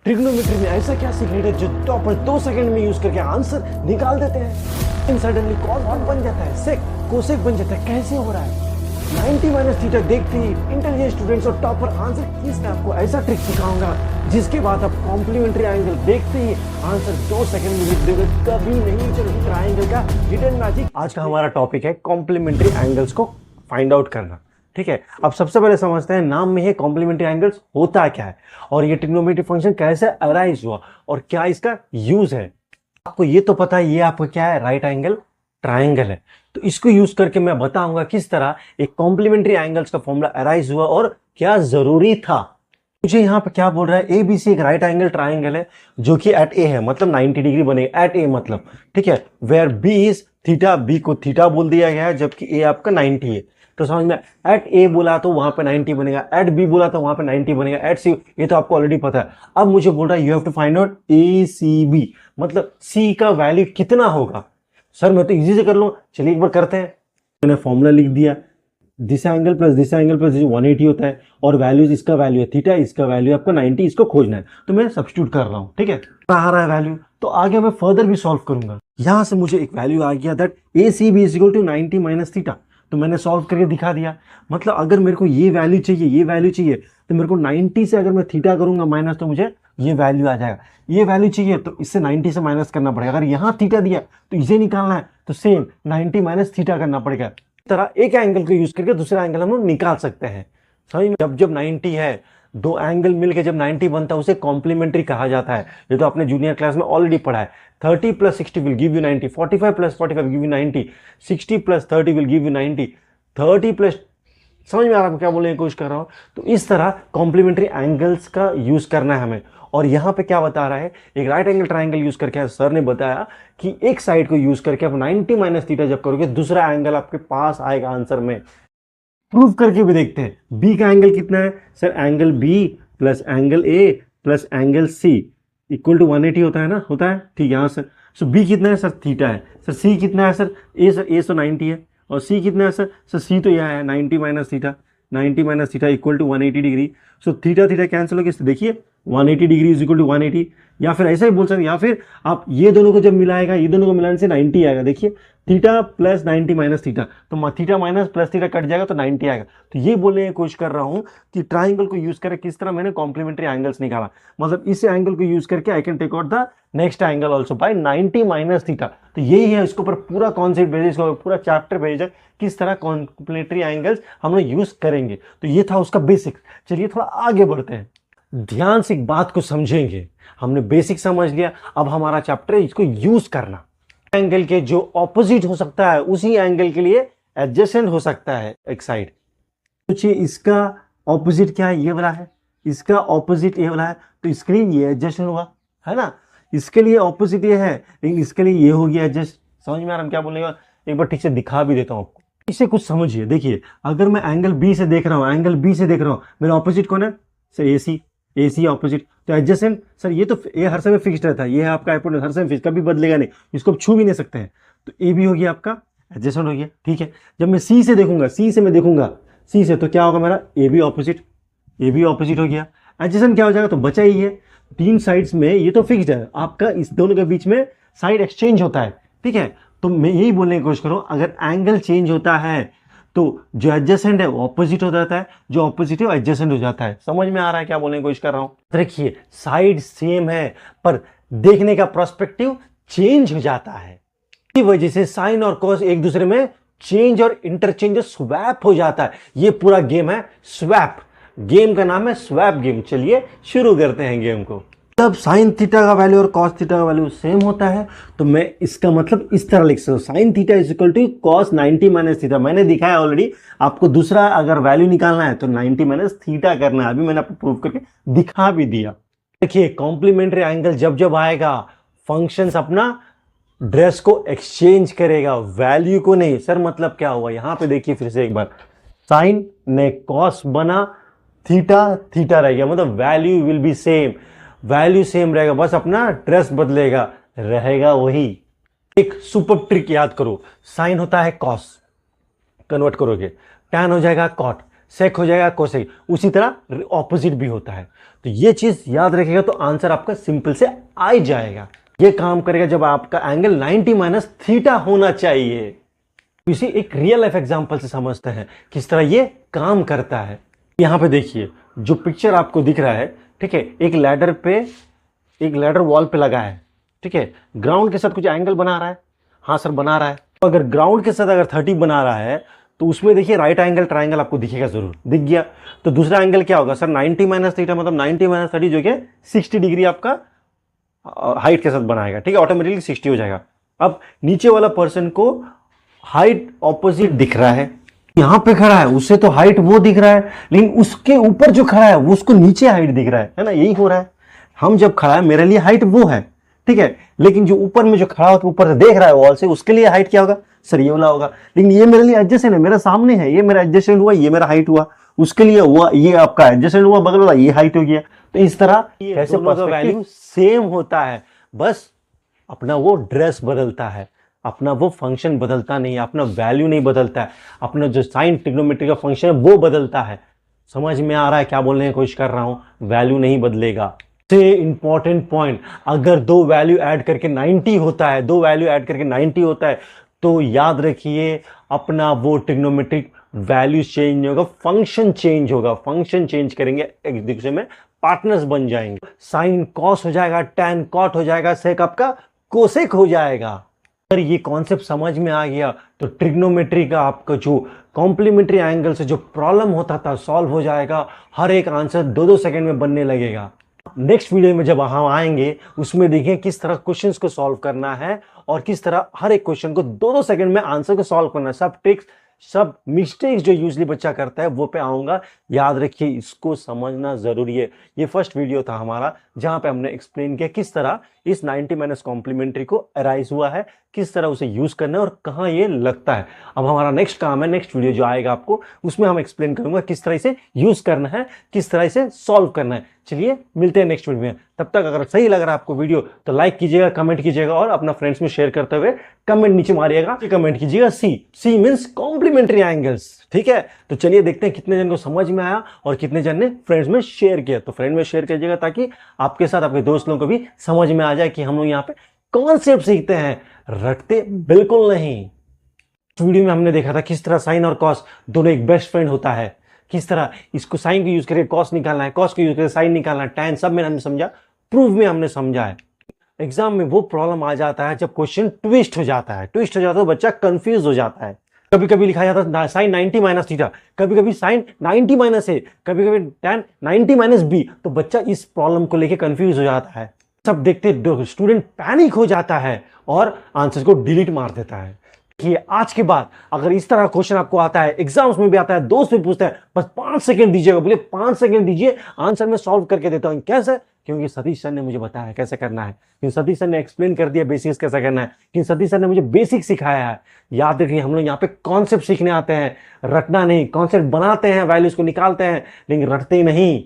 Trigonometry में ऐसा क्या सीक्रेट है जो टॉपर 2 सेकंड में यूज करके आंसर निकाल देते हैं। सडनली कॉस बन जाता है, सेक कोसेक बन जाता है। कैसे हो रहा है? 90 माइनस थीटा देखते ही इंटेलिजेंट स्टूडेंट्स और टॉपर आंसर किस आपको ऐसा ट्रिक सिखाऊंगा जिसके बाद आप कॉम्प्लीमेंट्री एंगल देखते ही आंसर 2 सेकंड में लिख दोगे। कभी नहीं चलो ट्रायंगल का हिडन मैजिक। आज का हमारा टॉपिक है कॉम्प्लीमेंट्री एंगल्स को फाइंड आउट करना। ठीक है, अब सबसे पहले समझते हैं नाम में है कॉम्प्लीमेंट्री एंगल्स होता क्या है और ये ट्रिग्नोमेट्री फंक्शन कैसे अराइज हुआ और क्या इसका यूज है। आपको ये तो पता है ये आपका क्या है, राइट एंगल ट्रायंगल है। तो इसको यूज करके मैं बताऊंगा किस तरह एक कॉम्प्लीमेंट्री एंगल्स का फॉर्मूला अराइज हुआ और क्या जरूरी था। मुझे यहाँ पे क्या बोल रहा है, ABC एक राइट एंगल ट्रायंगल है जो कि एट ए है, मतलब 90 डिग्री बनेगा एट ए, मतलब ठीक है, where B is theta, B को थीटा बोल दिया गया है जबकि A आपका 90 है। तो समझ में, एट ए बोला तो वहां पे 90 बनेगा, एट बी बोला तो वहां पे 90 बनेगा, एट सी ये तो आपको ऑलरेडी पता है। अब मुझे बोल रहा है you have to find out ACB, मतलब C का वैल्यू कितना होगा। सर मैं तो इजी से कर लूँ, चलिए एक बार करते हैं। मैंने फॉर्मूला लिख दिया, this angle plus this angle plus 180 होता है और वैल्यूज, इसका वैल्यू है थीटा, इसका वैल्यू आपका 90, इसको खोजना है। तो मैं सब्स्टिट्यूट कर रहा हूँ, ठीक है, आ रहा है वैल्यू। तो आगे मैं फर्दर भी सॉल्व करूंगा। यहां से मुझे एक वैल्यू आ गया that ACB is equal to 90 minus theta. तो मैंने सॉल्व करके दिखा दिया। मतलब अगर मेरे को ये वैल्यू चाहिए, ये वैल्यू चाहिए, तो मेरे को 90 से अगर मैं थीटा करूंगा माइनस तो मुझे ये वैल्यू आ जाएगा। ये वैल्यू चाहिए तो इससे 90 से माइनस करना पड़ेगा। अगर यहाँ थीटा दिया तो इसे निकालना है तो सेम 90 माइनस थीटा करना पड़ेगा। इस तरह एक एंगल को यूज करके दूसरा एंगल हम लोग निकाल सकते हैं। समझ में? जब 90 है, दो एंगल मिलके जब 90 बनता है उसे कॉम्प्लीमेंट्री कहा जाता है। ये तो आपने जूनियर क्लास में ऑलरेडी पढ़ा है। 30 plus 60 will give you 90, 45 plus 45 give you 90, 60 plus 30 will give you 90, 30 plus, समझ में आ रहा है क्या बोलने की कोशिश कर रहा हूं। तो इस तरह कॉम्प्लीमेंट्री एंगल्स का यूज करना है हमें। और यहां पे क्या बता रहा है, एक राइट एंगल ट्रायंगल यूज करके सर ने बताया कि एक साइड को यूज करके आप 90 माइनस थीटा जब करोगे दूसरा एंगल आपके पास आएगा आंसर में। प्रूव करके भी देखते हैं। बी का एंगल कितना है sir, angle B plus angle A plus angle C equal to 180 होता है ना, होता है, ठीक है। यहाँ सर सो बी कितना है सर, थीटा है। सर सी कितना है सर, ए सर, ए तो 90 है और सी कितना है सर सी तो यह है 90 minus theta, 90 minus theta equal to 180 degree. So theta theta cancel हो गया, देखिए 180 डिग्री इज इक्वल टू 180। या फिर ऐसा ही बोल सकते, या फिर आप ये दोनों को जब मिलाएगा, ये दोनों को मिलाने से 90 आएगा। देखिए थीटा प्लस 90 माइनस थीटा, तो theta minus plus theta cut जाएगा तो 90 आएगा। तो ये बोलने की कोशिश कर रहा हूं कि ट्राइंगल को यूज करके किस तरह मैंने कॉम्प्लीमेंट्री एंगल्स निकाला। मतलब इस एंगल को यूज करके I can take out the next angle also by 90 minus theta. तो यही है, इसके ऊपर पूरा कॉन्सेप्ट भेजा, इसके ऊपर पूरा चैप्टर भेजा किस तरह कॉम्प्लीमेंट्री एंगल्स हम लोग यूज करेंगे। तो ये था उसका बेसिक्स। चलिए थोड़ा आगे बढ़ते हैं, ध्यान से एक बात को समझेंगे। हमने बेसिक समझ लिया, अब हमारा चैप्टर है इसको यूज करना। एंगल के जो ऑपोजिट हो सकता है उसी एंगल के लिए एडजेसेंट हो सकता है एक साइड। सोचिए इसका ऑपोजिट क्या है, ये वाला है, इसका ऑपोजिट ये वाला है, तो इसके लिए ये एडजेसेंट हुआ है ना। इसके लिए ऑपोजिट ये है लेकिन इसके लिए ये हो गया एडजस्ट। समझ में आ रहा है क्या बोलने का? एक बार ठीक से दिखा भी देता हूं आपको, इसे कुछ समझिए। देखिए अगर मैं एंगल बी से देख रहा हूं, एंगल बी से देख रहा हूं, मेरा ऑपोजिट कौन है सर, AC ऑपोजिट। तो एडजेसेंट सर ये तो ये हर समय फिक्स्ड रहता है, ये है आपका हाइपोटेनस, हर समय फिक्स, कभी बदलेगा नहीं, इसको आप छू भी नहीं सकते हैं। तो ए भी हो गया आपका एडजेसेंट हो गया, ठीक है। जब मैं सी से देखूंगा, सी से मैं देखूंगा, सी से तो क्या होगा मेरा ए भी ऑपोजिट, ए भी ऑपोजिट हो गया। एडजेसेंट क्या हो जाएगा, तो बचा ही है तीन साइड्स में, ये तो फिक्स्ड है आपका, इस दोनों के बीच में साइड एक्सचेंज होता है, ठीक है। तो मैं यही बोलने की कोशिश करूं, अगर एंगल चेंज होता है तो जो एडजेसेंट है वो ऑपोजिट हो जाता है, जो ऑपोजिट है वो एडजेसेंट हो जाता है। समझ में आ रहा है क्या बोलने की कोशिश कर रहा हूं? देखिए साइड सेम है पर देखने का पर्सपेक्टिव चेंज हो जाता है। इसी वजह से साइन और कॉस एक दूसरे में चेंज और इंटरचेंज, स्वैप हो जाता है। ये पूरा गेम है स्वैप, गेम का नाम है स्वैप गेम। चलिए शुरू करते हैं गेम को। जब साइन थीटा का वैल्यू और कॉस थीटा का वैल्यू सेम होता है तो मैं इसका मतलब इस तरह लिख सकता हूं, sine theta is equal to cos 90 minus theta. मैंने दिखाया ऑलरेडी, आपको दूसरा अगर वैल्यू निकालना है तो 90 माइनस थीटा करना है। अभी मैंने आपको प्रूव करके दिखा भी दिया। देखिए कॉम्प्लीमेंट्री एंगल जब जब आएगा, फंक्शंस अपना ड्रेस को एक्सचेंज करेगा, वैल्यू को नहीं। सर मतलब क्या हुआ, यहां पे देखिए फिर से एक बार, साइन ने कॉस बना, थीटा थीटा रह गया, मतलब value will be same, value same रहेगा, बस अपना ड्रेस बदलेगा, रहेगा वही। एक सुपर ट्रिक याद करो, साइन होता है कॉस, कन्वर्ट करोगे, टैन हो जाएगा कॉट, सेक हो जाएगा कोसेक, उसी तरह ऑपोजिट भी होता है। तो ये चीज याद रखिएगा तो आंसर आपका सिंपल से आ ही जाएगा। ये काम करेगा जब आपका एंगल 90 माइनस थीटा होना चाहिए। इसी एक रियल लाइफ एग्जांपल से समझते हैं किस तरह ये काम करता है। यहां पे देखिए जो पिक्चर आपको दिख रहा है, ठीक है, एक लैडर वॉल पे लगा है, ठीक है, ग्राउंड के साथ कुछ एंगल बना रहा है। हाँ सर बना रहा है। तो अगर ग्राउंड के साथ अगर 30 बना रहा है तो उसमें देखिए राइट एंगल ट्राइंगल आपको दिखेगा, जरूर दिख गया। तो दूसरा एंगल क्या होगा सर, 90 माइनस थीटा, मतलब 90 माइनस 30 जो कि 60 डिग्री आपका हाइट के साथ बनाएगा, ठीक है, ऑटोमेटिकली 60 हो जाएगा। अब नीचे वाला पर्सन को हाइट ऑपोजिट दिख रहा है, यहां पे खड़ा है, उससे तो हाइट वो दिख रहा है, लेकिन उसके ऊपर जो खड़ा है वो उसको नीचे हाइट दिख रहा है ना, यही हो रहा है। हम जब खड़ा है मेरे लिए हाइट वो है, ठीक है, लेकिन जो ऊपर में जो खड़ा होकर ऊपर से देख रहा है वॉल से, उसके लिए हाइट क्या होगा सर, ये वाला होगा। लेकिन ये मेरे लिए एडजेसेंट है, मेरे सामने है, ये मेरा एडजेसेंट हुआ, ये मेरा हाइट हुआ, उसके लिए हुआ, ये आपका एडजेसेंट हुआ, बगल वाला ये हाइट हो गया। तो इस तरह कैसे वैल्यू सेम होता है, बस अपना वो ड्रेस बदलता है, अपना वो फंक्शन बदलता नहीं है, अपना वैल्यू नहीं बदलता है, अपना जो साइन ट्रिग्नोमेट्री का फंक्शन है वो बदलता है। समझ में आ रहा है क्या बोलने की कोशिश कर रहा हूं, वैल्यू नहीं बदलेगा। से इंपॉर्टेंट पॉइंट, अगर दो वैल्यू ऐड करके 90 होता है, दो वैल्यू ऐड करके 90 होता है, तो याद रखिए अपना वो ट्रिग्नोमेट्रिक वैल्यू चेंज नहीं होगा, फंक्शन चेंज होगा। फंक्शन चेंज करेंगे एक दूसरे में पार्टनर्स बन जाएंगे। साइन कॉस हो जाएगा, टैन कॉट हो जाएगा, सेक आपका कोसेक हो जाएगा। अगर ये कॉन्सेप्ट समझ में आ गया तो ट्रिग्नोमेट्री का आपका जो कॉम्प्लीमेंट्री एंगल से जो प्रॉब्लम होता था सॉल्व हो जाएगा। हर एक आंसर 2-2 सेकंड में बनने लगेगा। नेक्स्ट वीडियो में जब हम आएंगे उसमें देखें किस तरह क्वेश्चंस को सॉल्व करना है और किस तरह हर एक क्वेश्चन को 2-2 सेकंड में आंसर को सॉल्व करना है। सब ट्रिक्स, सब मिस्टेक्स जो यूजली बच्चा करता है वो पे आऊंगा। याद रखिए इसको समझना जरूरी है। ये फर्स्ट वीडियो था हमारा जहां पे हमने एक्सप्लेन किया किस तरह इस 90 माइनस कॉम्प्लीमेंट्री को अराइज हुआ है, किस तरह उसे यूज करना है और कहां ये लगता है। अब हमारा नेक्स्ट काम है, नेक्स्ट वीडियो जो आएगा आपको उसमें हम एक्सप्लेन करूंगा किस तरह इसे यूज करना है, किस तरह इसे सॉल्व करना है। चलिए मिलते हैं नेक्स्ट वीडियो में। तब तक अगर सही लग रहा है आपको वीडियो तो लाइक कीजिएगा, कमेंट कीजिएगा और अपना फ्रेंड्स में शेयर करते हुए कमेंट नीचे मारिएगा। कमेंट कीजिएगा सी मींस कॉम्प्लीमेंट्री एंगल्स, ठीक है। तो चलिए देखते हैं कितने जन को समझ में आया और कितने जन ने फ्रेंड्स में शेयर किया। तो फ्रेंड में शेयर कीजिएगा ताकि आपके साथ आपके दोस्त लोगों को भी समझ में आ जाए कि हम लोग यहाँ पे कॉन्सेप्ट सीखते हैं, रटते बिल्कुल नहीं। वीडियो में हमने देखा था किस तरह साइन और कॉस दोनों एक बेस्ट फ्रेंड होता है, किस तरह इसको साइन को यूज करके कॉस निकालना है, कॉस को यूज करके साइन निकालना है, टैन, सब में हमने समझा, प्रूफ में हमने समझा है। एग्जाम में वो प्रॉब्लम आ जाता है जब क्वेश्चन ट्विस्ट हो जाता है, ट्विस्ट हो जाता है तो बच्चा कंफ्यूज हो जाता है। कभी कभी लिखा जाता है साइन 90 माइनस थीटा, कभी कभी साइन 90 माइनस ए, कभी कभी टैन 90 माइनस बी, तो बच्चा इस प्रॉब्लम को लेके कंफ्यूज हो जाता है। सब देखते स्टूडेंट पैनिक हो जाता है और आंसर को डिलीट मार देता है। कि आज के बाद अगर इस तरह क्वेश्चन आपको आता है, एग्जाम्स में भी आता है, दोस्त भी पूछता है, बस 5 सेकंड दीजिएगा, बोले 5 सेकंड दीजिए, आंसर में सॉल्व करके देता हूं। कैसे? क्योंकि सतीश सर ने मुझे बताया है कैसे करना है, क्योंकि सतीश सर ने एक्सप्लेन कर दिया बेसिक्स कैसे करना है, क्योंकि सतीश सर ने मुझे बेसिक सिखाया है। याद रखिए हम लोग यहाँ पे कॉन्सेप्ट सीखने आते हैं, रटना नहीं। कॉन्सेप्ट बनाते हैं, वैल्यूज को निकालते हैं, लेकिन रटते नहीं।